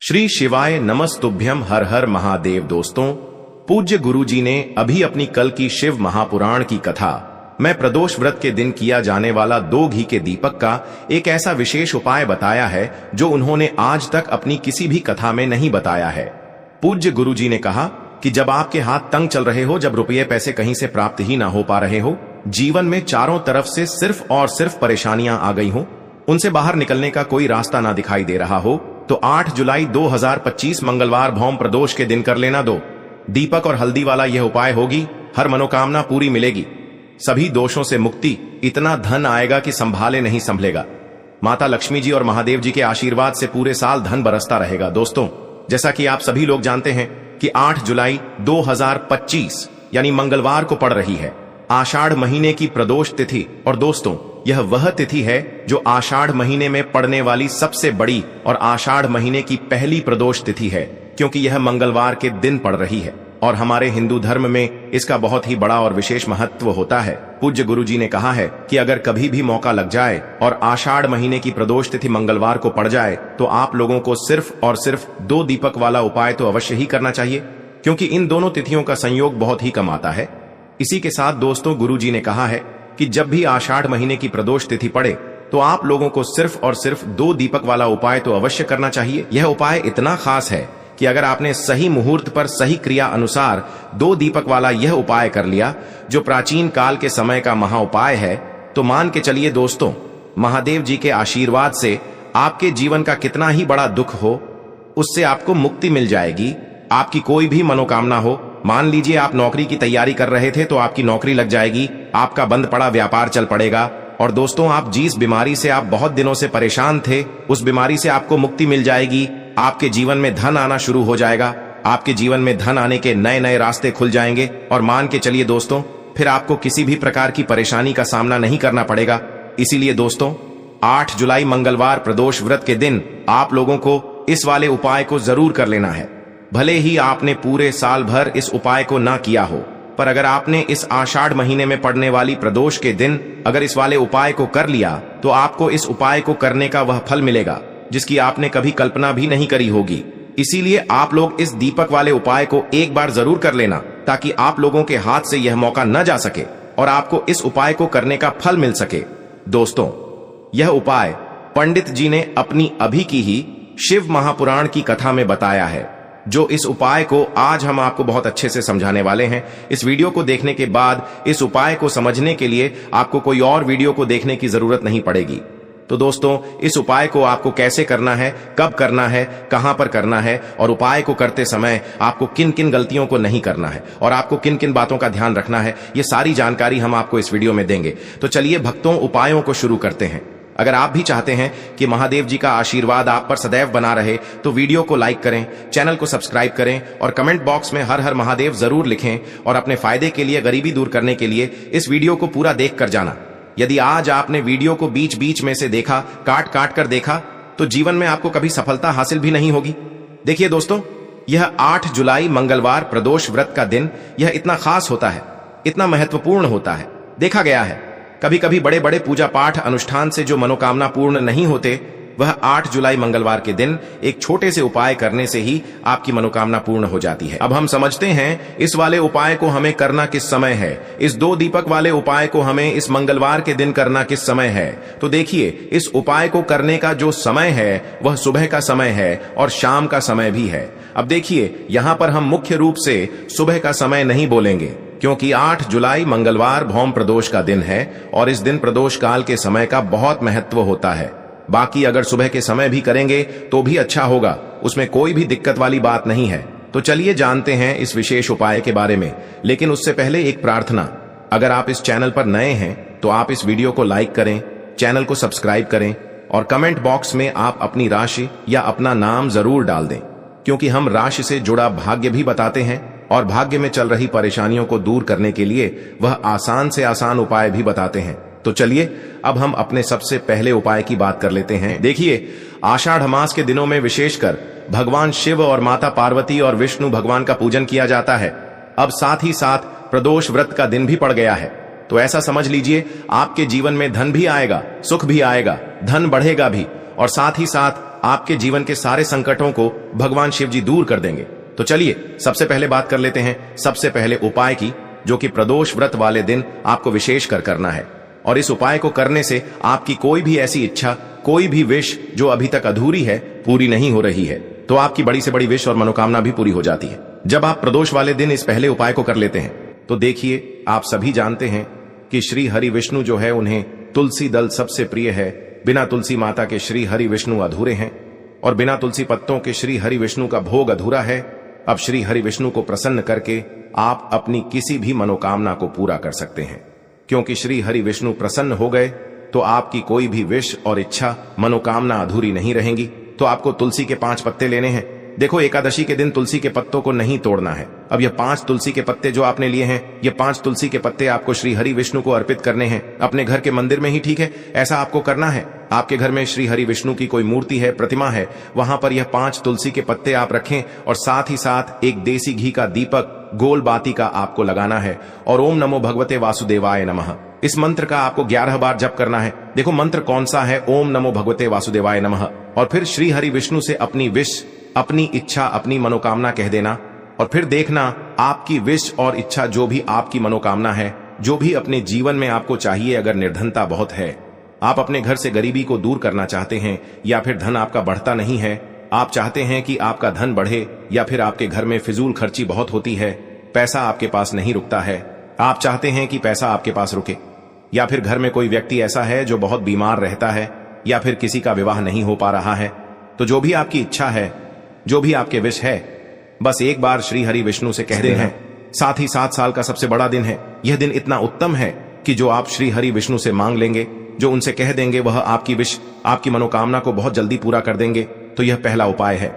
श्री शिवाय नमस्तुभ्यम हर हर महादेव। दोस्तों, पूज्य गुरुजी ने अभी अपनी कल की शिव महापुराण की कथा में प्रदोष व्रत के दिन किया जाने वाला 2 घी के दीपक का एक ऐसा विशेष उपाय बताया है जो उन्होंने आज तक अपनी किसी भी कथा में नहीं बताया है। पूज्य गुरुजी ने कहा कि जब आपके हाथ तंग चल रहे हो, जब रुपये पैसे कहीं से प्राप्त ही ना हो पा रहे हो, जीवन में चारों तरफ से सिर्फ और सिर्फ परेशानियां आ गई हो, उनसे बाहर निकलने का कोई रास्ता ना दिखाई दे रहा हो, तो 8 जुलाई 2025 मंगलवार भौम प्रदोष के दिन कर लेना 2 दीपक और हल्दी वाला यह उपाय होगी। हर मनोकामना पूरी मिलेगी, सभी दोषों से मुक्ति, इतना धन आएगा कि संभाले नहीं संभलेगा। माता लक्ष्मी जी और महादेव जी के आशीर्वाद से पूरे साल धन बरसता रहेगा। दोस्तों, जैसा कि आप सभी लोग जानते हैं कि 8 जुलाई 2025 यानी मंगलवार को पड़ रही है आषाढ़ महीने की प्रदोष तिथि। और दोस्तों, यह वह तिथि है जो आषाढ़ महीने में पड़ने वाली सबसे बड़ी और आषाढ़ महीने की पहली प्रदोष तिथि है, क्योंकि यह मंगलवार के दिन पड़ रही है और हमारे हिंदू धर्म में इसका बहुत ही बड़ा और विशेष महत्व होता है। पूज्य गुरुजी ने कहा है कि अगर कभी भी मौका लग जाए और आषाढ़ महीने की प्रदोष तिथि मंगलवार को पड़ जाए तो आप लोगों को सिर्फ और सिर्फ 2 दीपक वाला उपाय तो अवश्य ही करना चाहिए, क्योंकि इन दोनों तिथियों का संयोग बहुत ही कम आता है। इसी के साथ दोस्तों, गुरुजी ने कहा है कि जब भी आषाढ़ महीने की प्रदोष तिथि पड़े तो आप लोगों को सिर्फ और सिर्फ 2 दीपक वाला उपाय तो अवश्य करना चाहिए। यह उपाय इतना खास है कि अगर आपने सही मुहूर्त पर सही क्रिया अनुसार 2 दीपक वाला यह उपाय कर लिया, जो प्राचीन काल के समय का महा उपाय है, तो मान के चलिए दोस्तों, महादेव जी के आशीर्वाद से आपके जीवन का कितना ही बड़ा दुख हो, उससे आपको मुक्ति मिल जाएगी। आपकी कोई भी मनोकामना हो, मान लीजिए आप नौकरी की तैयारी कर रहे थे तो आपकी नौकरी लग जाएगी, आपका बंद पड़ा व्यापार चल पड़ेगा। और दोस्तों, आप जिस बीमारी से आप बहुत दिनों से परेशान थे, उस बीमारी से आपको मुक्ति मिल जाएगी। आपके जीवन में धन आना शुरू हो जाएगा, आपके जीवन में धन आने के नए नए रास्ते खुल जाएंगे। और मान के चलिए दोस्तों, फिर आपको किसी भी प्रकार की परेशानी का सामना नहीं करना पड़ेगा। इसीलिए दोस्तों, 8 जुलाई मंगलवार प्रदोष व्रत के दिन आप लोगों को इस वाले उपाय को जरूर कर लेना है। भले ही आपने पूरे साल भर इस उपाय को ना किया हो, पर अगर आपने इस आषाढ़ महीने में पड़ने वाली प्रदोष के दिन अगर इस वाले उपाय को कर लिया, तो आपको इस उपाय को करने का वह फल मिलेगा जिसकी आपने कभी कल्पना भी नहीं करी होगी। इसीलिए आप लोग इस दीपक वाले उपाय को एक बार जरूर कर लेना, ताकि आप लोगों के हाथ से यह मौका न जा सके और आपको इस उपाय को करने का फल मिल सके। दोस्तों, यह उपाय पंडित जी ने अपनी अभी की ही शिव महापुराण की कथा में बताया है, जो इस उपाय को आज हम आपको बहुत अच्छे से समझाने वाले हैं। इस वीडियो को देखने के बाद इस उपाय को समझने के लिए आपको कोई और वीडियो को देखने की जरूरत नहीं पड़ेगी। तो दोस्तों, इस उपाय को आपको कैसे करना है, कब करना है, कहां पर करना है, और उपाय को करते समय आपको किन किन गलतियों को नहीं करना है और आपको किन किन बातों का ध्यान रखना है, ये सारी जानकारी हम आपको इस वीडियो में देंगे। तो चलिए भक्तों, उपायों को शुरू करते हैं। अगर आप भी चाहते हैं कि महादेव जी का आशीर्वाद आप पर सदैव बना रहे, तो वीडियो को लाइक करें, चैनल को सब्सक्राइब करें और कमेंट बॉक्स में हर हर महादेव जरूर लिखें। और अपने फायदे के लिए, गरीबी दूर करने के लिए इस वीडियो को पूरा देख कर जाना। यदि आज आपने वीडियो को बीच बीच में से देखा, काट काट कर देखा, तो जीवन में आपको कभी सफलता हासिल भी नहीं होगी। देखिए दोस्तों, यह 8 जुलाई मंगलवार प्रदोष व्रत का दिन यह इतना खास होता है, इतना महत्वपूर्ण होता है। देखा गया है कभी कभी बड़े बड़े पूजा पाठ अनुष्ठान से जो मनोकामना पूर्ण नहीं होते, वह 8 जुलाई मंगलवार के दिन एक छोटे से उपाय करने से ही आपकी मनोकामना पूर्ण हो जाती है। अब हम समझते हैं इस वाले उपाय को हमें करना किस समय है, इस 2 दीपक वाले उपाय को हमें इस मंगलवार के दिन करना किस समय है। तो देखिए, इस उपाय को करने का जो समय है वह सुबह का समय है और शाम का समय भी है। अब देखिए, यहां पर हम मुख्य रूप से सुबह का समय नहीं बोलेंगे, क्योंकि 8 जुलाई मंगलवार भौम प्रदोष का दिन है और इस दिन प्रदोष काल के समय का बहुत महत्व होता है। बाकी अगर सुबह के समय भी करेंगे तो भी अच्छा होगा, उसमें कोई भी दिक्कत वाली बात नहीं है। तो चलिए जानते हैं इस विशेष उपाय के बारे में। लेकिन उससे पहले एक प्रार्थना, अगर आप इस चैनल पर नए हैं तो आप इस वीडियो को लाइक करें, चैनल को सब्सक्राइब करें और कमेंट बॉक्स में आप अपनी राशि या अपना नाम जरूर डाल दें, क्योंकि हम राशि से जुड़ा भाग्य भी बताते हैं और भाग्य में चल रही परेशानियों को दूर करने के लिए वह आसान से आसान उपाय भी बताते हैं। तो चलिए अब हम अपने सबसे पहले उपाय की बात कर लेते हैं। देखिए, आषाढ़ मास के दिनों में विशेषकर भगवान शिव और माता पार्वती और विष्णु भगवान का पूजन किया जाता है। अब साथ ही साथ प्रदोष व्रत का दिन भी पड़ गया है, तो ऐसा समझ लीजिए आपके जीवन में धन भी आएगा, सुख भी आएगा, धन बढ़ेगा भी, और साथ ही साथ आपके जीवन के सारे संकटों को भगवान शिव जी दूर कर देंगे। तो चलिए सबसे पहले बात कर लेते हैं सबसे पहले उपाय की, जो कि प्रदोष व्रत वाले दिन आपको विशेष कर करना है। और इस उपाय को करने से आपकी कोई भी ऐसी इच्छा, कोई भी विश जो अभी तक अधूरी है, पूरी नहीं हो रही है, तो आपकी बड़ी से बड़ी विश और मनोकामना भी पूरी हो जाती है। जब आप प्रदोष वाले दिन इस पहले उपाय को कर लेते हैं तो देखिए, आप सभी जानते हैं कि श्री हरि विष्णु जो है, उन्हें तुलसी दल सबसे प्रिय है। बिना तुलसी माता के श्री हरि विष्णु अधूरे हैं और बिना तुलसी पत्तों के श्री हरि विष्णु का भोग अधूरा है। अब श्री हरि विष्णु को प्रसन्न करके आप अपनी किसी भी मनोकामना को पूरा कर सकते हैं, क्योंकि श्री हरि विष्णु प्रसन्न हो गए तो आपकी कोई भी विश और इच्छा, मनोकामना अधूरी नहीं रहेंगी। तो आपको तुलसी के 5 पत्ते लेने हैं। देखो, एकादशी के दिन तुलसी के पत्तों को नहीं तोड़ना है। अब ये 5 तुलसी के पत्ते जो आपने लिए हैं, ये 5 तुलसी के पत्ते आपको श्री हरि विष्णु को अर्पित करने हैं, अपने घर के मंदिर में ही, ठीक है। ऐसा आपको करना है। आपके घर में श्री हरि विष्णु की कोई मूर्ति है, प्रतिमा है, वहां पर यह 5 तुलसी के पत्ते आप रखें और साथ ही साथ एक देसी घी का दीपक, गोल बाती का आपको लगाना है और ओम नमो भगवते वासुदेवाय नमः, इस मंत्र का आपको 11 बार जप करना है। देखो मंत्र कौन सा है, ओम नमो भगवते वासुदेवाय नमः। और फिर श्री हरि विष्णु से अपनी विश, अपनी इच्छा, अपनी मनोकामना कह देना और फिर देखना आपकी विश और इच्छा, जो भी आपकी मनोकामना है, जो भी अपने जीवन में आपको चाहिए, अगर निर्धनता बहुत है, आप अपने घर से गरीबी को दूर करना चाहते हैं, या फिर धन आपका बढ़ता नहीं है, आप चाहते हैं कि आपका धन बढ़े, या फिर आपके घर में फिजूल खर्ची बहुत होती है, पैसा आपके पास नहीं रुकता है, आप चाहते हैं कि पैसा आपके पास रुके, या फिर घर में कोई व्यक्ति ऐसा है जो बहुत बीमार रहता है, या फिर किसी का विवाह नहीं हो पा रहा है, तो जो भी आपकी इच्छा है, जो भी आपके विश है, बस एक बार श्री हरि विष्णु से कह देना है। साथ ही 7 साल का सबसे बड़ा दिन है। यह दिन इतना उत्तम है कि जो आप श्री हरि विष्णु से मांग लेंगे, जो उनसे कह देंगे, वह आपकी विश, आपकी मनोकामना को बहुत जल्दी पूरा कर देंगे। तो यह पहला उपाय है।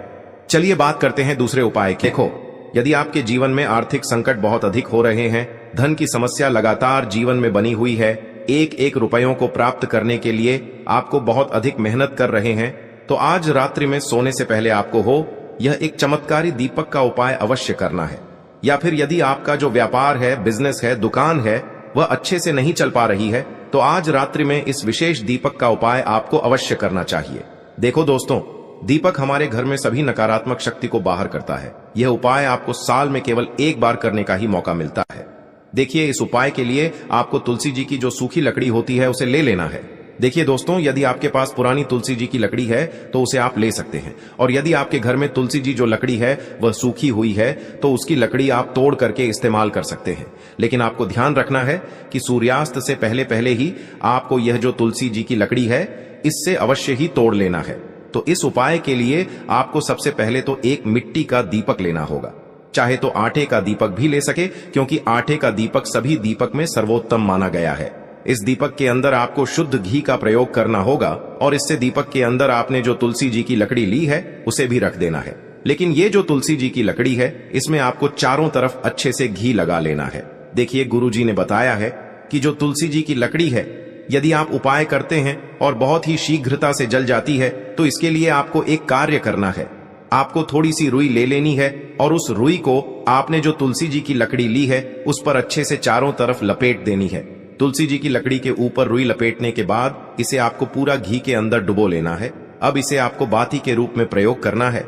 चलिए बात करते हैं दूसरे उपाय की। देखो, यदि आपके जीवन में आर्थिक संकट बहुत अधिक हो रहे हैं, धन की समस्या लगातार जीवन में बनी हुई है, एक एक रुपयों को प्राप्त करने के लिए आपको बहुत अधिक मेहनत कर रहे हैं, तो आज रात्रि में सोने से पहले आपको हो यह एक चमत्कारी दीपक का उपाय अवश्य करना है। या फिर यदि आपका जो व्यापार है, बिजनेस है, दुकान है, वह अच्छे से नहीं चल पा रही है, तो आज रात्रि में इस विशेष दीपक का उपाय आपको अवश्य करना चाहिए। देखो दोस्तों, दीपक हमारे घर में सभी नकारात्मक शक्ति को बाहर करता है। यह उपाय आपको साल में केवल एक बार करने का ही मौका मिलता है। देखिए, इस उपाय के लिए आपको तुलसी जी की जो सूखी लकड़ी होती है, उसे ले लेना है। देखिए दोस्तों, यदि आपके पास पुरानी तुलसी जी की लकड़ी है तो उसे आप ले सकते हैं, और यदि आपके घर में तुलसी जी जो लकड़ी है वह सूखी हुई है, तो उसकी लकड़ी आप तोड़ करके इस्तेमाल कर सकते हैं। लेकिन आपको ध्यान रखना है कि सूर्यास्त से पहले पहले ही आपको यह जो तुलसी जी की लकड़ी है, इससे अवश्य ही तोड़ लेना है। तो इस उपाय के लिए आपको सबसे पहले तो एक मिट्टी का दीपक लेना होगा, चाहे तो आटे का दीपक भी ले सके, क्योंकि आटे का दीपक सभी दीपक में सर्वोत्तम माना गया है। इस दीपक के अंदर आपको शुद्ध घी का प्रयोग करना होगा, और इससे दीपक के अंदर आपने जो तुलसी जी की लकड़ी ली है उसे भी रख देना है। लेकिन ये जो तुलसी जी की लकड़ी है, इसमें आपको चारों तरफ अच्छे से घी लगा लेना है। देखिए, गुरुजी ने बताया है कि जो तुलसी जी की लकड़ी है, यदि आप उपाय करते हैं और बहुत ही शीघ्रता से जल जाती है, तो इसके लिए आपको एक कार्य करना है। आपको थोड़ी सी रुई ले लेनी है और उस रुई को आपने जो तुलसी जी की लकड़ी ली है उस पर अच्छे से चारों तरफ लपेट देनी है। तुलसी जी की लकड़ी के ऊपर रुई लपेटने के बाद इसे आपको पूरा घी के अंदर डुबो लेना है। अब इसे आपको बाती के रूप में प्रयोग करना है।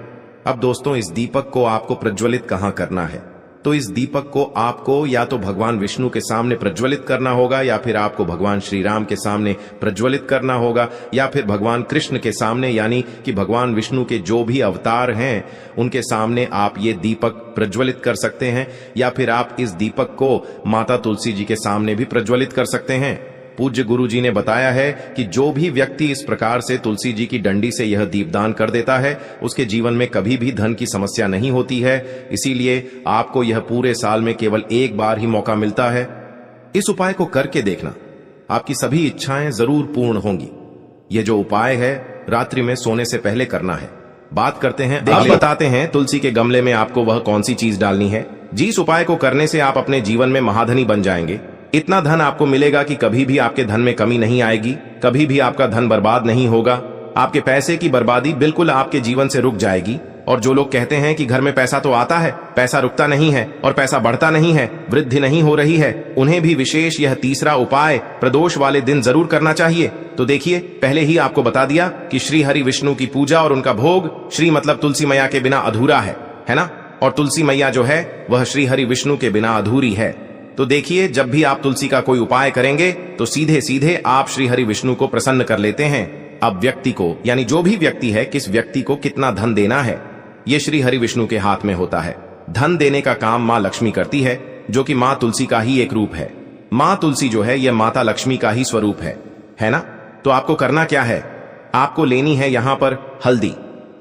अब दोस्तों, इस दीपक को आपको प्रज्वलित कहां करना है? तो इस दीपक को आपको या तो भगवान विष्णु के सामने प्रज्वलित करना होगा, या फिर आपको भगवान श्री राम के सामने प्रज्वलित करना होगा, या फिर भगवान कृष्ण के सामने, यानी कि भगवान विष्णु के जो भी अवतार हैं उनके सामने आप ये दीपक प्रज्वलित कर सकते हैं, या फिर आप इस दीपक को माता तुलसी जी के सामने भी प्रज्वलित कर सकते हैं। पूज्य गुरु जी ने बताया है कि जो भी व्यक्ति इस प्रकार से तुलसी जी की डंडी से यह दीपदान कर देता है, उसके जीवन में कभी भी धन की समस्या नहीं होती है। इसीलिए आपको यह पूरे साल में केवल एक बार ही मौका मिलता है। इस उपाय को करके देखना, आपकी सभी इच्छाएं जरूर पूर्ण होंगी। यह जो उपाय है रात्रि में सोने से पहले करना है। बात करते हैं, बताते हैं तुलसी के गमले में आपको वह कौन सी चीज डालनी है। जिस उपाय को करने से आप अपने जीवन में महाधनी बन जाएंगे। इतना धन आपको मिलेगा कि कभी भी आपके धन में कमी नहीं आएगी, कभी भी आपका धन बर्बाद नहीं होगा। आपके पैसे की बर्बादी बिल्कुल आपके जीवन से रुक जाएगी। और जो लोग कहते हैं कि घर में पैसा तो आता है, पैसा रुकता नहीं है और पैसा बढ़ता नहीं है, वृद्धि नहीं हो रही है, उन्हें भी विशेष यह तीसरा उपाय प्रदोष वाले दिन जरूर करना चाहिए। तो देखिए, पहले ही आपको बता दिया कि श्री हरि विष्णु की पूजा और उनका भोग, श्री मतलब तुलसी मैया के बिना अधूरा है ना, और तुलसी मैया जो है वह श्री हरि विष्णु के बिना अधूरी है। तो देखिए, जब भी आप तुलसी का कोई उपाय करेंगे तो सीधे सीधे आप श्री हरि विष्णु को प्रसन्न कर लेते हैं। अब व्यक्ति को, यानी जो भी व्यक्ति है, किस व्यक्ति को कितना धन देना है, ये श्री हरि विष्णु के हाथ में होता है। धन देने का काम माँ लक्ष्मी करती है, जो कि माँ तुलसी का ही एक रूप है। माँ तुलसी जो है यह माता लक्ष्मी का ही स्वरूप है ना। तो आपको करना क्या है, आपको लेनी है यहां पर हल्दी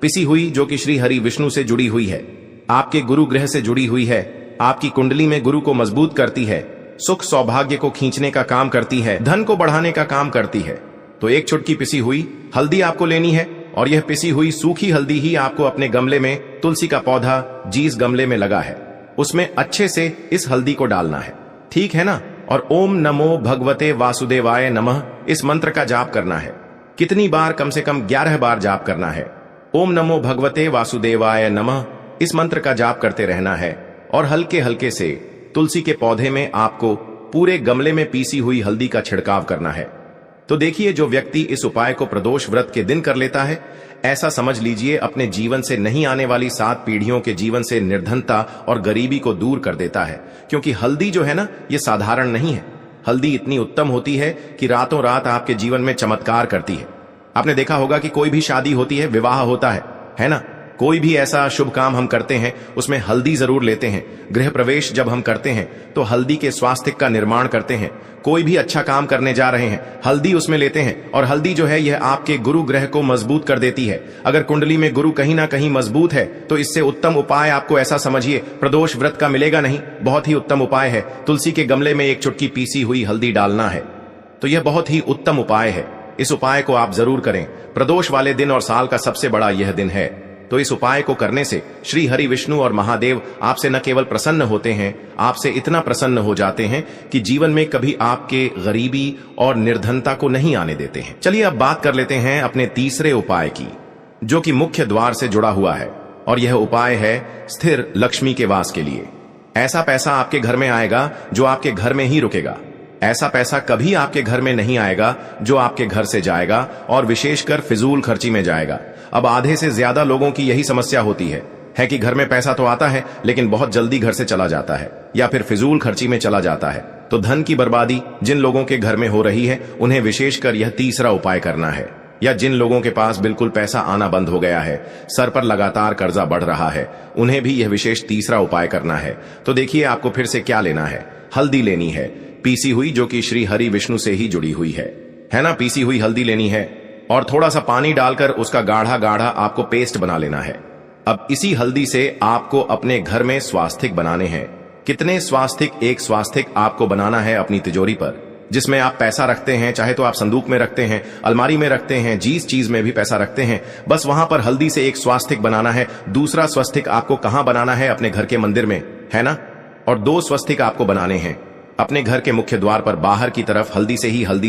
पिसी हुई, जो कि श्री हरि विष्णु से जुड़ी हुई है, आपके गुरु ग्रह से जुड़ी हुई है, आपकी कुंडली में गुरु को मजबूत करती है, सुख सौभाग्य को खींचने का काम करती है, धन को बढ़ाने का काम करती है। तो एक चुटकी पिसी हुई हल्दी आपको लेनी है, और यह पिसी हुई सूखी हल्दी ही आपको अपने गमले में, तुलसी का पौधा जिस गमले में लगा है उसमें अच्छे से इस हल्दी को डालना है, ठीक है ना। और ओम नमो भगवते वासुदेवाय नमः इस मंत्र का जाप करना है। कितनी बार, कम से कम 11 बार जाप करना है। ओम नमो भगवते वासुदेवाय नमः इस मंत्र का जाप करते रहना है, और हल्के हल्के से तुलसी के पौधे में आपको पूरे गमले में पीसी हुई हल्दी का छिड़काव करना है। तो देखिए, जो व्यक्ति इस उपाय को प्रदोष व्रत के दिन कर लेता है, ऐसा समझ लीजिए अपने जीवन से नहीं आने वाली 7 पीढ़ियों के जीवन से निर्धनता और गरीबी को दूर कर देता है। क्योंकि हल्दी जो है ना, ये साधारण नहीं है। हल्दी इतनी उत्तम होती है कि रातों रात आपके जीवन में चमत्कार करती है। आपने देखा होगा कि कोई भी शादी होती है, विवाह होता है ना, कोई भी ऐसा शुभ काम हम करते हैं उसमें हल्दी जरूर लेते हैं। गृह प्रवेश जब हम करते हैं तो हल्दी के स्वास्थ्य का निर्माण करते हैं। कोई भी अच्छा काम करने जा रहे हैं, हल्दी उसमें लेते हैं, और हल्दी जो है यह आपके गुरु ग्रह को मजबूत कर देती है। अगर कुंडली में गुरु कहीं ना कहीं मजबूत है तो इससे उत्तम उपाय आपको ऐसा समझिए प्रदोष व्रत का मिलेगा नहीं। बहुत ही उत्तम उपाय है, तुलसी के गमले में एक चुटकी पीसी हुई हल्दी डालना है। तो यह बहुत ही उत्तम उपाय है, इस उपाय को आप जरूर करें। प्रदोष वाले दिन और साल का सबसे बड़ा यह दिन है। तो इस उपाय को करने से श्री हरि विष्णु और महादेव आपसे न केवल प्रसन्न होते हैं, आपसे इतना प्रसन्न हो जाते हैं कि जीवन में कभी आपके गरीबी और निर्धनता को नहीं आने देते हैं। चलिए अब बात कर लेते हैं अपने तीसरे उपाय की, जो कि मुख्य द्वार से जुड़ा हुआ है, और यह उपाय है स्थिर लक्ष्मी के वास के लिए। ऐसा पैसा आपके घर में आएगा जो आपके घर में ही रुकेगा। ऐसा पैसा कभी आपके घर में नहीं आएगा जो आपके घर से जाएगा, और विशेषकर फिजूल खर्ची में जाएगा। अब आधे से ज्यादा लोगों की यही समस्या होती है कि घर में पैसा तो आता है लेकिन बहुत जल्दी घर से चला जाता है, या फिर फिजूल खर्ची में चला जाता है। तो धन की बर्बादी जिन लोगों के घर में हो रही है उन्हें विशेषकर यह तीसरा उपाय करना है। या जिन लोगों के पास बिल्कुल पैसा आना बंद हो गया है, सर पर लगातार कर्जा बढ़ रहा है, उन्हें भी यह विशेष तीसरा उपाय करना है। तो देखिए, आपको फिर से क्या लेना है, हल्दी लेनी है पीसी हुई, जो कि श्री हरि विष्णु से ही जुड़ी हुई है ना। पीसी हुई हल्दी लेनी है और थोड़ा सा पानी डालकर उसका गाढ़ा गाढ़ा आपको पेस्ट बना लेना है। अब इसी हल्दी से आपको अपने घर में स्वास्तिक बनाने हैं। कितने स्वास्तिक? एक स्वास्तिक आपको बनाना है अपनी तिजोरी पर, जिसमें आप पैसा रखते हैं, चाहे तो आप संदूक में रखते हैं, अलमारी में रखते हैं, जिस चीज में भी पैसा रखते हैं, बस वहां पर हल्दी से एक स्वास्तिक बनाना है। दूसरा स्वस्तिक आपको कहां बनाना है? अपने घर के मंदिर में, है ना। और 2 स्वस्तिक आपको बनाने हैं अपने घर के मुख्य द्वार पर बाहर की तरफ। हल्दी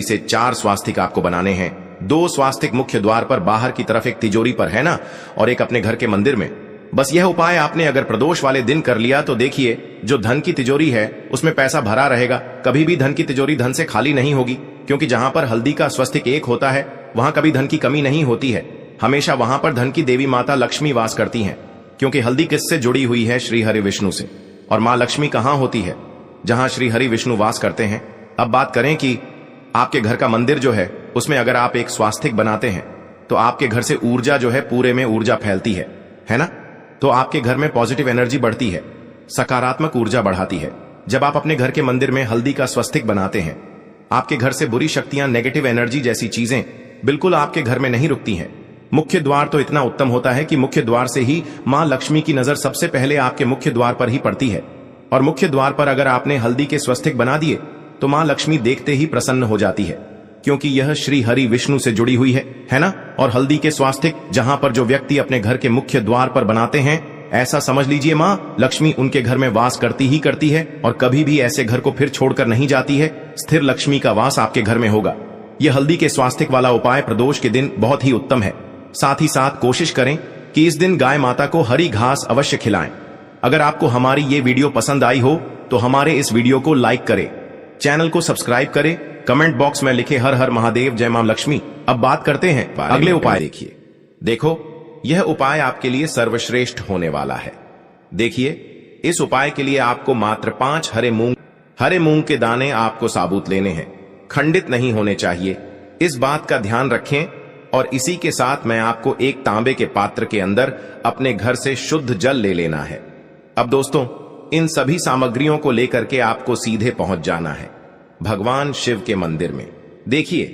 से 4 स्वास्तिक आपको बनाने हैं। 2 स्वास्तिक मुख्य द्वार पर बाहर की तरफ, एक तिजोरी पर, है ना, और एक अपने घर के मंदिर में। बस यह उपाय आपने अगर प्रदोष वाले दिन कर लिया तो देखिए, जो धन की तिजोरी है उसमें पैसा भरा रहेगा। कभी भी धन की तिजोरी धन से खाली नहीं होगी, क्योंकि जहां पर हल्दी का स्वस्तिक एक होता है वहां कभी धन की कमी नहीं होती है। हमेशा वहां पर धन की देवी माता लक्ष्मी वास करती हैं, क्योंकि हल्दी किससे जुड़ी हुई है? श्री हरि विष्णु से। और मां लक्ष्मी कहां होती है? जहां श्री हरि विष्णु वास करते हैं। अब बात करें कि आपके घर का मंदिर जो है उसमें अगर आप एक स्वास्तिक बनाते हैं तो आपके घर से ऊर्जा जो है, पूरे में ऊर्जा फैलती है ना। तो आपके घर में पॉजिटिव एनर्जी बढ़ती है, सकारात्मक ऊर्जा बढ़ाती है। जब आप अपने घर के मंदिर में हल्दी का स्वस्तिक बनाते हैं, आपके घर से बुरी शक्तियां, नेगेटिव एनर्जी जैसी चीजें बिल्कुल आपके घर में नहीं रुकती हैं। मुख्य द्वार तो इतना उत्तम होता है कि मुख्य द्वार से ही मां लक्ष्मी की नजर सबसे पहले आपके मुख्य द्वार पर ही पड़ती है। और मुख्य द्वार पर अगर आपने हल्दी के स्वस्तिक बना दिए तो मां लक्ष्मी देखते ही प्रसन्न हो जाती है, क्योंकि यह श्री हरि विष्णु से जुड़ी हुई है ना। और हल्दी के स्वास्तिक जहां पर जो व्यक्ति अपने घर के मुख्य द्वार पर बनाते हैं, ऐसा समझ लीजिए मां लक्ष्मी उनके घर में वास करती ही करती है, और कभी भी ऐसे घर को फिर छोड़कर नहीं जाती है। स्थिर लक्ष्मी का वास आपके घर में होगा। यह हल्दी के स्वास्तिक वाला उपाय प्रदोष के दिन बहुत ही उत्तम है। साथ ही साथ कोशिश करें कि इस दिन गाय माता को हरी घास अवश्य खिलाएं। अगर आपको हमारी ये वीडियो पसंद आई हो तो हमारे इस वीडियो को लाइक करें, चैनल को सब्सक्राइब करें, कमेंट बॉक्स में लिखे हर हर महादेव, जय मां लक्ष्मी। अब बात करते हैं अगले उपाय। देखो, यह उपाय आपके लिए सर्वश्रेष्ठ होने वाला है। देखिए, इस उपाय के लिए आपको मात्र 5 हरे मूंग के दाने आपको साबुत लेने हैं, खंडित नहीं होने चाहिए। इस बात का ध्यान रखें। और इसी के साथ मैं आपको एक तांबे के पात्र के अंदर अपने घर से शुद्ध जल ले लेना है। अब दोस्तों, इन सभी सामग्रियों को लेकर के आपको सीधे पहुंच जाना है भगवान शिव के मंदिर में। देखिए,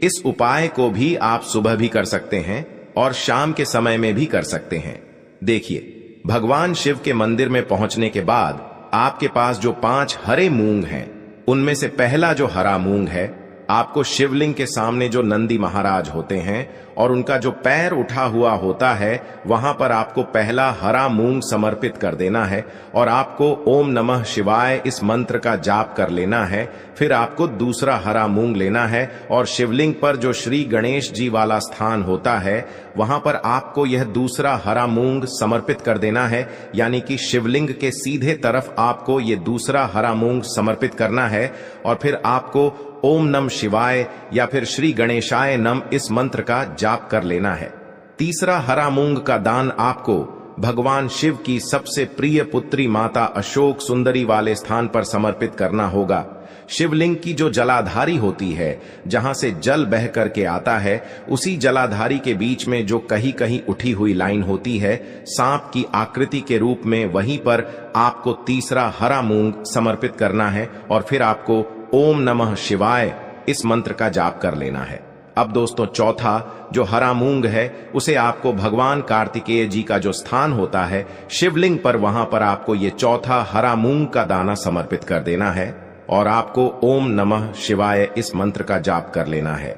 इस उपाय को भी आप सुबह भी कर सकते हैं और शाम के समय में भी कर सकते हैं। देखिए, भगवान शिव के मंदिर में पहुंचने के बाद आपके पास जो 5 हरे मूंग हैं, उनमें से पहला जो हरा मूंग है, आपको शिवलिंग के सामने जो नंदी महाराज होते हैं और उनका जो पैर उठा हुआ होता है, वहां पर आपको पहला हरा मूंग समर्पित कर देना है और आपको ओम नमः शिवाय इस मंत्र का जाप कर लेना है। फिर आपको दूसरा हरा मूंग लेना है और शिवलिंग पर जो श्री गणेश जी वाला स्थान होता है, वहां पर आपको यह दूसरा हरा मूंग समर्पित कर देना है। यानी कि शिवलिंग के सीधे तरफ आपको यह दूसरा हरा मूंग समर्पित करना है और फिर आपको ओम नम शिवाय या फिर श्री गणेशाय नम इस मंत्र का जाप कर लेना है। तीसरा हरा मूंग का दान आपको भगवान शिव की सबसे प्रिय पुत्री माता अशोक सुंदरी वाले स्थान पर समर्पित करना होगा। शिवलिंग की जो जलाधारी होती है, जहां से जल बह करके आता है, उसी जलाधारी के बीच में जो कहीं कहीं उठी हुई लाइन होती है सांप की आकृति के रूप में, वहीं पर आपको तीसरा हरा मूंग समर्पित करना है और फिर आपको ओम नमः शिवाय इस मंत्र का जाप कर लेना है। अब दोस्तों, चौथा जो हरा मूंग है, उसे आपको भगवान कार्तिकेय जी का जो स्थान होता है शिवलिंग पर, वहां पर आपको ये चौथा हरा मूंग का दाना समर्पित कर देना है और आपको ओम नमः शिवाय इस मंत्र का जाप कर लेना है।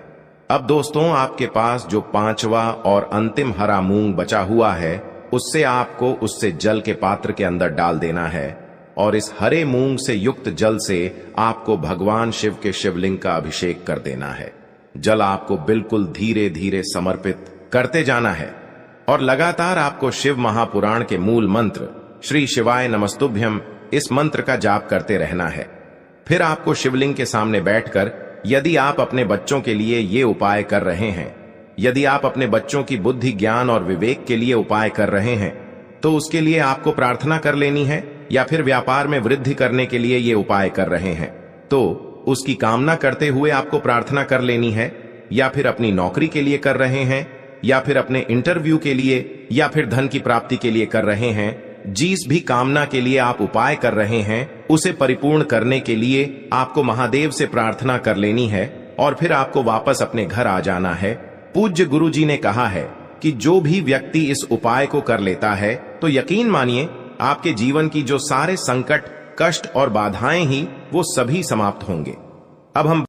अब दोस्तों, आपके पास जो 5वां और अंतिम हरा मूंग बचा हुआ है, उससे आपको उससे जल के पात्र के अंदर डाल देना है और इस हरे मूंग से युक्त जल से आपको भगवान शिव के शिवलिंग का अभिषेक कर देना है। जल आपको बिल्कुल धीरे धीरे समर्पित करते जाना है और लगातार आपको शिव महापुराण के मूल मंत्र श्री शिवाय नमस्तुभ्यम इस मंत्र का जाप करते रहना है। फिर आपको शिवलिंग के सामने बैठकर, यदि आप अपने बच्चों के लिए ये उपाय कर रहे हैं, यदि आप अपने बच्चों की बुद्धि, ज्ञान और विवेक के लिए उपाय कर रहे हैं, तो उसके लिए आपको प्रार्थना कर लेनी है। या फिर व्यापार में वृद्धि करने के लिए ये उपाय कर रहे हैं तो उसकी कामना करते हुए आपको प्रार्थना कर लेनी है। या फिर अपनी नौकरी के लिए कर रहे हैं, या फिर अपने इंटरव्यू के लिए, या फिर धन की प्राप्ति के लिए कर रहे हैं, जिस भी कामना के लिए आप उपाय कर रहे हैं, उसे परिपूर्ण करने के लिए आपको महादेव से प्रार्थना कर लेनी है और फिर आपको वापस अपने घर आ जाना है। पूज्य गुरु जी ने कहा है कि जो भी व्यक्ति इस उपाय को कर लेता है, तो यकीन मानिए आपके जीवन की जो सारे संकट, कष्ट और बाधाएं ही, वो सभी समाप्त होंगे। अब हम